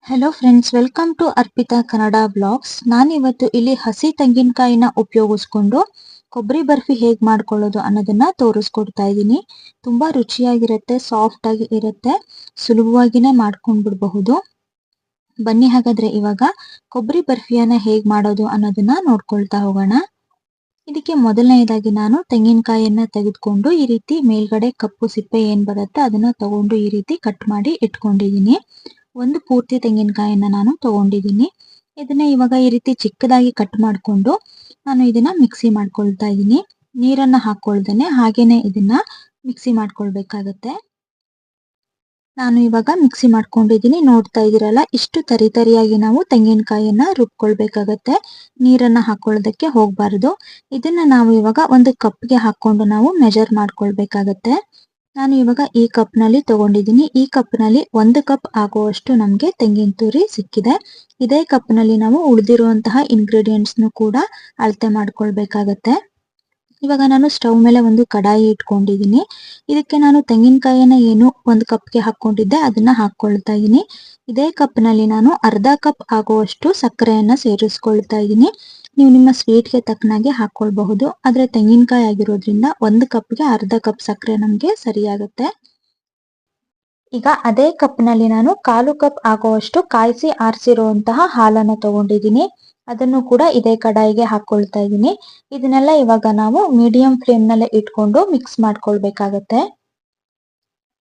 Hello friends, welcome to Arpita Kannada blogs. ನಾನಿವತ್ತು ಇಲ್ಲಿ ಹಸಿ ತೆಂಗಿನಕಾಯಿನ ಉಪಯೋಗಿಸ್ಕೊಂಡು ಕೊಬ್ಬರಿ ಬರ್ಫಿ ಹೇಗೆ ಮಾಡ್ಕೊಳ್ಳೋದು ಅನ್ನೋದನ್ನ ತೋರಿಸ್ಕೊಡ್ತಾ ಇದ್ದೀನಿ. ತುಂಬಾ ರುಚಿಯಾಗಿರುತ್ತೆ, ಸಾಫ್ಟ್ ಆಗಿ ಇರುತ್ತೆ, ಸುಲಭವಾಗಿನೇ ಮಾಡ್ಕೊಂಡು ಬಿಡಬಹುದು. ಬನ್ನಿ ಹಾಗಾದ್ರೆ ಇವಾಗ ಕೊಬ್ಬರಿ ಬರ್ಫಿಯನ್ನ ಹೇಗೆ ಮಾಡೋದು ಅನ್ನೋದನ್ನ ನೋಡ್ಕೊಳ್ತಾ ಹೋಗೋಣ. ಇದಕ್ಕೆ ಮೊದಲನೇದಾಗಿ ನಾನು ತೆಂಗಿನಕಾಯಿಯನ್ನ ತೆಗೆದುಕೊಂಡು ಈ ರೀತಿ ಮೇಲ್ಗಡೆ ಕಪ್ಪು ಸಿಪ್ಪೆ ಏನ್ ಬರುತ್ತೆ ಅದನ್ನ ತಗೊಂಡು ಈ ರೀತಿ ಕಟ್ ಮಾಡಿ ಇಟ್ಕೊಂಡಿದ್ದೀನಿ. ಒಂದು ಪೂರ್ತಿ ತೆಂಗಿನಕಾಯಿಯನ್ನ ನಾನು ತಗೊಂಡಿದ್ದೀನಿ. ಇದನ್ನ ಇವಾಗ ಈ ರೀತಿ ಚಿಕ್ಕದಾಗಿ ಕಟ್ ಮಾಡಿಕೊಂಡು ನಾನು ಇದನ್ನ ಮಿಕ್ಸಿ ಮಾಡ್ಕೊಳ್ತಾ ಇದ್ದೀನಿ. ನೀರನ್ನ ಹಾಕೊಳ್ದೇನೆ ಹಾಗೇನೆ ಇದನ್ನ ಮಿಕ್ಸಿ ಮಾಡ್ಕೊಳ್ಬೇಕಾಗತ್ತೆ. ನಾನು ಇವಾಗ ಮಿಕ್ಸಿ ಮಾಡ್ಕೊಂಡಿದ್ದೀನಿ. ನೋಡ್ತಾ ಇದೀರಲ್ಲ, ಇಷ್ಟು ತರಿಯಾಗಿ ನಾವು ತೆಂಗಿನಕಾಯಿಯನ್ನ ರುಬ್ಕೊಳ್ಬೇಕಾಗತ್ತೆ. ನೀರನ್ನ ಹಾಕೊಳ್ಳೋದಕ್ಕೆ ಹೋಗ್ಬಾರ್ದು. ಇದನ್ನ ನಾವು ಇವಾಗ ಒಂದು ಕಪ್ಗೆ ಹಾಕೊಂಡು ನಾವು ಮೆಜರ್ ಮಾಡ್ಕೊಳ್ಬೇಕಾಗತ್ತೆ. ನಾನು ಇವಾಗ ಈ ಕಪ್ ನಲ್ಲಿ ತಗೊಂಡಿದ್ದೀನಿ. ಈ ಕಪ್ ನಲ್ಲಿ 1 ಕಪ್ ಆಗುವಷ್ಟು ನಮ್ಗೆ ತೆಂಗಿನ ತುರಿ ಸಿಕ್ಕಿದೆ. ಇದೇ ಕಪ್ ನಲ್ಲಿ ನಾವು ಉಳಿದಿರುವಂತಹ ಇಂಗ್ರೀಡಿಯೆಂಟ್ಸ್ ಕೂಡ ಅಳತೆ ಮಾಡ್ಕೊಳ್ಬೇಕಾಗತ್ತೆ. ಇವಾಗ ನಾನು ಸ್ಟವ್ ಮೇಲೆ ಒಂದು ಕಡಾಯಿ ಇಟ್ಕೊಂಡಿದ್ದೀನಿ. ಇದಕ್ಕೆ ನಾನು ತೆಂಗಿನಕಾಯಿಯನ್ನ ಏನು 1 ಕಪ್ಗೆ ಹಾಕೊಂಡಿದ್ದೆ ಅದನ್ನ ಹಾಕೊಳ್ತಾ ಇದ್ದೀನಿ. ಇದೇ ಕಪ್ ನಲ್ಲಿ ನಾನು ಅರ್ಧ ಕಪ್ ಆಗುವಷ್ಟು ಸಕ್ಕರೆಯನ್ನ ಸೇರಿಸ್ಕೊಳ್ತಾ ಇದ್ದೀನಿ. ನೀವು ನಿಮ್ಮ ಸ್ವೀಟ್ಗೆ ತಕ್ಕನಾಗೆ ಹಾಕೊಳ್ಬಹುದು. ಆದ್ರೆ ತೆಂಗಿನಕಾಯಿ ಆಗಿರೋದ್ರಿಂದ 1 ಕಪ್ಗೆ ಅರ್ಧ ಕಪ್ ಸಕ್ಕರೆ ನಮ್ಗೆ ಸರಿಯಾಗುತ್ತೆ. ಈಗ ಅದೇ ಕಪ್ ನಲ್ಲಿ ನಾನು 1/4 ಕಪ್ ಆಗುವಷ್ಟು ಕಾಯಿಸಿ ಆರಿಸಿರುವಂತಹ ಹಾಲನ್ನ ತಗೊಂಡಿದ್ದೀನಿ. ಅದನ್ನು ಕೂಡ ಇದೇ ಕಡಾಯಿಗೆ ಹಾಕೊಳ್ತಾ ಇದ್ದೀನಿ. ಇದನ್ನೆಲ್ಲ ಇವಾಗ ನಾವು ಮೀಡಿಯಂ ಫ್ಲೇಮ್ ನಲ್ಲೇ ಇಟ್ಕೊಂಡು ಮಿಕ್ಸ್ ಮಾಡ್ಕೊಳ್ಬೇಕಾಗತ್ತೆ.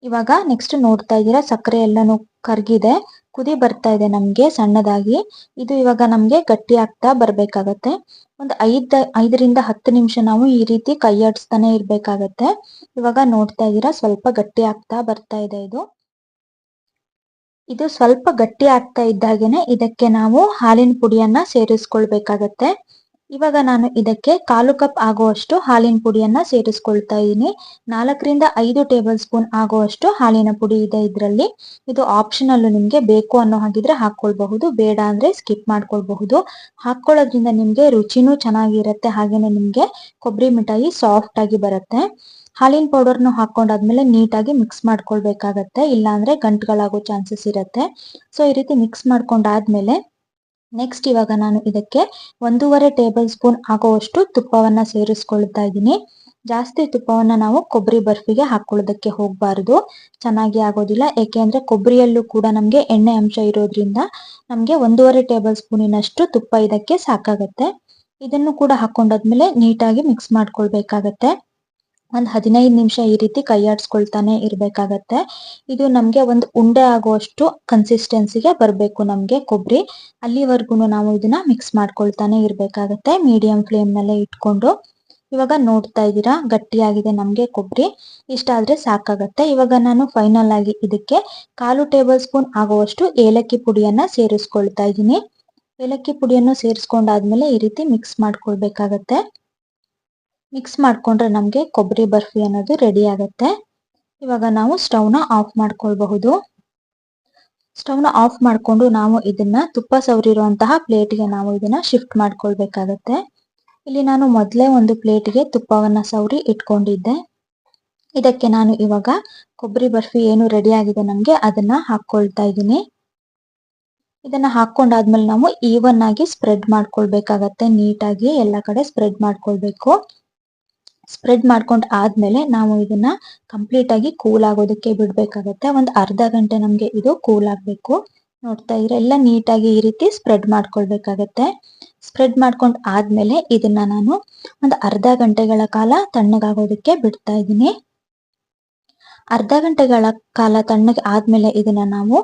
ಇವಾಗ ನೆಕ್ಸ್ಟ್ ನೋಡ್ತಾ ಇದ್ದೀರಾ, ಸಕ್ಕರೆ ಎಲ್ಲಾನು ಕರ್ಗಿದೆ, ಕುದಿ ಬರ್ತಾ ಇದೆ ನಮ್ಗೆ ಸಣ್ಣದಾಗಿ. ಇದು ಇವಾಗ ನಮ್ಗೆ ಗಟ್ಟಿ ಆಗ್ತಾ ಬರ್ಬೇಕಾಗತ್ತೆ. ಒಂದು 5ರಿಂದ 10 ನಿಮಿಷ ನಾವು ಈ ರೀತಿ ಕೈ ಆಡಿಸ್ತಾನೆ ಇರ್ಬೇಕಾಗತ್ತೆ. ಇವಾಗ ನೋಡ್ತಾ ಇದ್ದೀರಾ, ಸ್ವಲ್ಪ ಗಟ್ಟಿ ಆಗ್ತಾ ಬರ್ತಾ ಇದೆ ಇದು ಸ್ವಲ್ಪ ಗಟ್ಟಿ ಆಗ್ತಾ ಇದ್ದಾಗೇನೆ ಇದಕ್ಕೆ ನಾವು ಹಾಲಿನ ಪುಡಿಯನ್ನ ಸೇರಿಸ್ಕೊಳ್ಬೇಕಾಗತ್ತೆ. ಇವಾಗ ನಾನು ಇದಕ್ಕೆ 1/4 ಕಪ್ ಆಗುವಷ್ಟು ಹಾಲಿನ ಪುಡಿಯನ್ನ ಸೇರಿಸ್ಕೊಳ್ತಾ ಇದ್ದೀನಿ. 4ರಿಂದ 5 ಟೇಬಲ್ ಸ್ಪೂನ್ ಆಗುವಷ್ಟು ಹಾಲಿನ ಪುಡಿ ಇದೆ ಇದರಲ್ಲಿ. ಇದು ಆಪ್ಷನಲ್, ನಿಮ್ಗೆ ಬೇಕು ಅನ್ನೋ ಹಾಗಿದ್ರೆ ಹಾಕೊಳ್ಬಹುದು, ಬೇಡ ಅಂದ್ರೆ ಸ್ಕಿಪ್ ಮಾಡ್ಕೊಳ್ಬಹುದು. ಹಾಕೊಳ್ಳೋದ್ರಿಂದ ನಿಮ್ಗೆ ರುಚಿನೂ ಚೆನ್ನಾಗಿರುತ್ತೆ, ಹಾಗೇನೆ ನಿಮ್ಗೆ ಕೊಬ್ಬರಿ ಮಿಠಾಯಿ ಸಾಫ್ಟ್ ಆಗಿ ಬರುತ್ತೆ. ಹಾಲಿನ ಪೌಡರ್ನು ಹಾಕೊಂಡಾದ್ಮೇಲೆ ನೀಟಾಗಿ ಮಿಕ್ಸ್ ಮಾಡ್ಕೊಳ್ಬೇಕಾಗತ್ತೆ, ಇಲ್ಲಾಂದ್ರೆ ಗಂಟುಗಳಾಗೋ ಚಾನ್ಸಸ್ ಇರುತ್ತೆ. ಸೊ ಈ ರೀತಿ ಮಿಕ್ಸ್ ಮಾಡ್ಕೊಂಡಾದ್ಮೇಲೆ ನೆಕ್ಸ್ಟ್ ಇವಾಗ ನಾನು ಇದಕ್ಕೆ 1.5 ಟೇಬಲ್ ಸ್ಪೂನ್ ಆಗುವಷ್ಟು ತುಪ್ಪವನ್ನ ಸೇರಿಸ್ಕೊಳ್ತಾ ಇದ್ದೀನಿ. ಜಾಸ್ತಿ ತುಪ್ಪವನ್ನ ನಾವು ಕೊಬ್ಬರಿ ಬರ್ಫಿಗೆ ಹಾಕೊಳ್ಳೋದಕ್ಕೆ ಹೋಗ್ಬಾರ್ದು, ಚೆನ್ನಾಗಿ ಆಗೋದಿಲ್ಲ. ಏಕೆಂದ್ರೆ ಕೊಬ್ಬರಿಯಲ್ಲೂ ಕೂಡ ನಮ್ಗೆ ಎಣ್ಣೆ ಅಂಶ ಇರೋದ್ರಿಂದ ನಮ್ಗೆ 1.5 ಟೇಬಲ್ ಸ್ಪೂನಿನಷ್ಟು ತುಪ್ಪ ಇದಕ್ಕೆ ಸಾಕಾಗತ್ತೆ. ಇದನ್ನು ಕೂಡ ಹಾಕೊಂಡಾದ್ಮೇಲೆ ನೀಟಾಗಿ ಮಿಕ್ಸ್ ಮಾಡ್ಕೊಳ್ಬೇಕಾಗತ್ತೆ. ಒಂದ್ 15 ನಿಮಿಷ ಈ ರೀತಿ ಕೈ ಆಡಿಸ್ಕೊಳ್ತಾನೆ ಇರ್ಬೇಕಾಗತ್ತೆ. ಇದು ನಮ್ಗೆ ಒಂದು ಉಂಡೆ ಆಗುವಷ್ಟು ಕನ್ಸಿಸ್ಟೆನ್ಸಿಗೆ ಬರ್ಬೇಕು ನಮ್ಗೆ ಕೊಬ್ಬರಿ. ಅಲ್ಲಿವರೆಗೂ ನಾವು ಇದನ್ನ ಮಿಕ್ಸ್ ಮಾಡ್ಕೊಳ್ತಾನೆ ಇರ್ಬೇಕಾಗತ್ತೆ ಮೀಡಿಯಂ ಫ್ಲೇಮ್ ನಲ್ಲೇ ಇಟ್ಕೊಂಡು. ಇವಾಗ ನೋಡ್ತಾ ಇದ್ದೀರಾ, ಗಟ್ಟಿಯಾಗಿದೆ ನಮ್ಗೆ ಕೊಬ್ಬರಿ. ಇಷ್ಟಾದ್ರೆ ಸಾಕಾಗತ್ತೆ. ಇವಾಗ ನಾನು ಫೈನಲ್ ಆಗಿ ಇದಕ್ಕೆ 1/4 ಟೇಬಲ್ ಸ್ಪೂನ್ ಆಗುವಷ್ಟು ಏಲಕ್ಕಿ ಪುಡಿಯನ್ನ ಸೇರಿಸ್ಕೊಳ್ತಾ ಇದ್ದೀನಿ. ಏಲಕ್ಕಿ ಪುಡಿಯನ್ನು ಸೇರಿಸ್ಕೊಂಡಾದ್ಮೇಲೆ ಈ ರೀತಿ ಮಿಕ್ಸ್ ಮಾಡ್ಕೊಳ್ಬೇಕಾಗತ್ತೆ. ಮಿಕ್ಸ್ ಮಾಡ್ಕೊಂಡ್ರೆ ನಮ್ಗೆ ಕೊಬ್ಬರಿ ಬರ್ಫಿ ಅನ್ನೋದು ರೆಡಿ ಆಗತ್ತೆ. ಇವಾಗ ನಾವು ಸ್ಟವ್ನ ಆಫ್ ಮಾಡ್ಕೊಳ್ಬಹುದು. ಸ್ಟವ್ನ ಆಫ್ ಮಾಡ್ಕೊಂಡು ನಾವು ಇದನ್ನ ತುಪ್ಪ ಸವರಿರುವಂತಹ ಪ್ಲೇಟ್ಗೆ ನಾವು ಇದನ್ನ ಶಿಫ್ಟ್ ಮಾಡ್ಕೊಳ್ಬೇಕಾಗತ್ತೆ. ಇಲ್ಲಿ ನಾನು ಮೊದಲೇ ಒಂದು ಪ್ಲೇಟ್ಗೆ ತುಪ್ಪವನ್ನ ಸವರಿ ಇಟ್ಕೊಂಡಿದ್ದೆ. ಇದಕ್ಕೆ ನಾನು ಇವಾಗ ಕೊಬ್ಬರಿ ಬರ್ಫಿ ಏನು ರೆಡಿ ಆಗಿದೆ ನಮ್ಗೆ ಅದನ್ನ ಹಾಕೊಳ್ತಾ ಇದ್ದೀನಿ. ಇದನ್ನ ಹಾಕೊಂಡಾದ್ಮೇಲೆ ನಾವು ಈವನ್ ಆಗಿ ಸ್ಪ್ರೆಡ್ ಮಾಡ್ಕೊಳ್ಬೇಕಾಗತ್ತೆ. ನೀಟಾಗಿ ಎಲ್ಲ ಕಡೆ ಸ್ಪ್ರೆಡ್ ಮಾಡ್ಕೊಳ್ಬೇಕು. ಸ್ಪ್ರೆಡ್ ಮಾಡ್ಕೊಂಡ್ ಆದ್ಮೇಲೆ ನಾವು ಇದನ್ನ ಕಂಪ್ಲೀಟ್ ಆಗಿ ಕೂಲ್ ಆಗೋದಕ್ಕೆ ಬಿಡ್ಬೇಕಾಗತ್ತೆ. ಒಂದ್ ಅರ್ಧ ಗಂಟೆ ನಮ್ಗೆ ಇದು ಕೂಲ್ ಆಗ್ಬೇಕು. ನೋಡ್ತಾ ಇದ್ರೆ ಎಲ್ಲ ನೀಟಾಗಿ ಈ ರೀತಿ ಸ್ಪ್ರೆಡ್ ಮಾಡ್ಕೊಳ್ಬೇಕಾಗತ್ತೆ. ಸ್ಪ್ರೆಡ್ ಮಾಡ್ಕೊಂಡ್ ಆದ್ಮೇಲೆ ಇದನ್ನ ನಾನು ಒಂದು ಅರ್ಧ ಗಂಟೆಗಳ ಕಾಲ ತಣ್ಣಗಾಗೋದಕ್ಕೆ ಬಿಡ್ತಾ ಇದ್ದೀನಿ. ಅರ್ಧ ಗಂಟೆಗಳ ಕಾಲ ತಣ್ಣಗೆ ಆದ್ಮೇಲೆ ಇದನ್ನ ನಾವು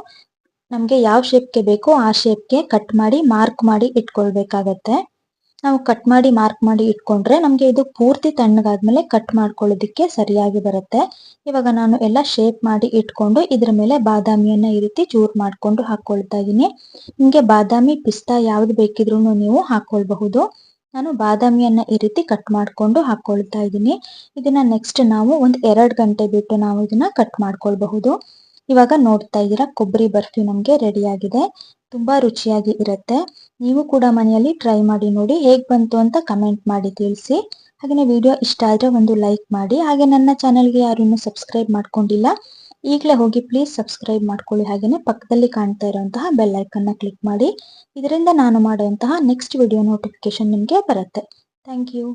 ನಮ್ಗೆ ಯಾವ ಶೇಪ್ಗೆ ಬೇಕೋ ಆ ಶೇಪ್ಗೆ ಕಟ್ ಮಾಡಿ ಮಾರ್ಕ್ ಮಾಡಿ ಇಟ್ಕೊಳ್ಬೇಕಾಗತ್ತೆ. ನಾವು ಕಟ್ ಮಾಡಿ ಮಾರ್ಕ್ ಮಾಡಿ ಇಟ್ಕೊಂಡ್ರೆ ನಮ್ಗೆ ಇದು ಪೂರ್ತಿ ತಣ್ಣಗಾದ್ಮೇಲೆ ಕಟ್ ಮಾಡ್ಕೊಳ್ಳೋದಿಕ್ಕೆ ಸರಿಯಾಗಿ ಬರುತ್ತೆ. ಇವಾಗ ನಾನು ಎಲ್ಲ ಶೇಪ್ ಮಾಡಿ ಇಟ್ಕೊಂಡು ಇದ್ರ ಮೇಲೆ ಬಾದಾಮಿಯನ್ನ ಈ ರೀತಿ ಚೂರ್ ಮಾಡ್ಕೊಂಡು ಹಾಕೊಳ್ತಾ ಇದ್ದೀನಿ. ನಿಮ್ಗೆ ಬಾದಾಮಿ, ಪಿಸ್ತಾ ಯಾವ್ದು ಬೇಕಿದ್ರು ನೀವು ಹಾಕೊಳ್ಬಹುದು. ನಾನು ಬಾದಾಮಿಯನ್ನ ಈ ರೀತಿ ಕಟ್ ಮಾಡ್ಕೊಂಡು ಹಾಕೊಳ್ತಾ ಇದ್ದೀನಿ. ಇದನ್ನ ನೆಕ್ಸ್ಟ್ ನಾವು ಒಂದ್ 2 ಗಂಟೆ ಬಿಟ್ಟು ನಾವು ಇದನ್ನ ಕಟ್ ಮಾಡ್ಕೊಳ್ಬಹುದು. ಇವಾಗ ನೋಡ್ತಾ ಇದ್ದೀರಾ, ಕೊಬ್ಬರಿ ಬರ್ಫಿ ನಮ್ಗೆ ರೆಡಿ ಆಗಿದೆ. ತುಂಬಾ ರುಚಿಯಾಗಿ ಇರುತ್ತೆ. ನೀವು ಕೂಡ ಮನೆಯಲ್ಲಿ ಟ್ರೈ ಮಾಡಿ ನೋಡಿ, ಹೇಗ್ ಬಂತು ಅಂತ ಕಮೆಂಟ್ ಮಾಡಿ ತಿಳಿಸಿ. ಹಾಗೆ ವಿಡಿಯೋ ಇಷ್ಟ ಆದ್ರೆ ಒಂದು ಲೈಕ್ ಮಾಡಿ. ಹಾಗೆ ನನ್ನ ಚಾನೆಲ್ಗೆ ಯಾರು ಇನ್ನೂ ಸಬ್ಸ್ಕ್ರೈಬ್ ಮಾಡ್ಕೊಂಡಿಲ್ಲ ಈಗಲೇ ಹೋಗಿ ಪ್ಲೀಸ್ ಸಬ್ಸ್ಕ್ರೈಬ್ ಮಾಡ್ಕೊಳ್ಳಿ. ಹಾಗೆಯೇ ಪಕ್ಕದಲ್ಲಿ ಕಾಣ್ತಾ ಇರುವಂತಹ ಬೆಲ್ ಐಕನ್ನ ಕ್ಲಿಕ್ ಮಾಡಿ. ಇದರಿಂದ ನಾನು ಮಾಡುವಂತಹ ನೆಕ್ಸ್ಟ್ ವಿಡಿಯೋ ನೋಟಿಫಿಕೇಶನ್ ನಿಮಗೆ ಬರುತ್ತೆ. Thank you.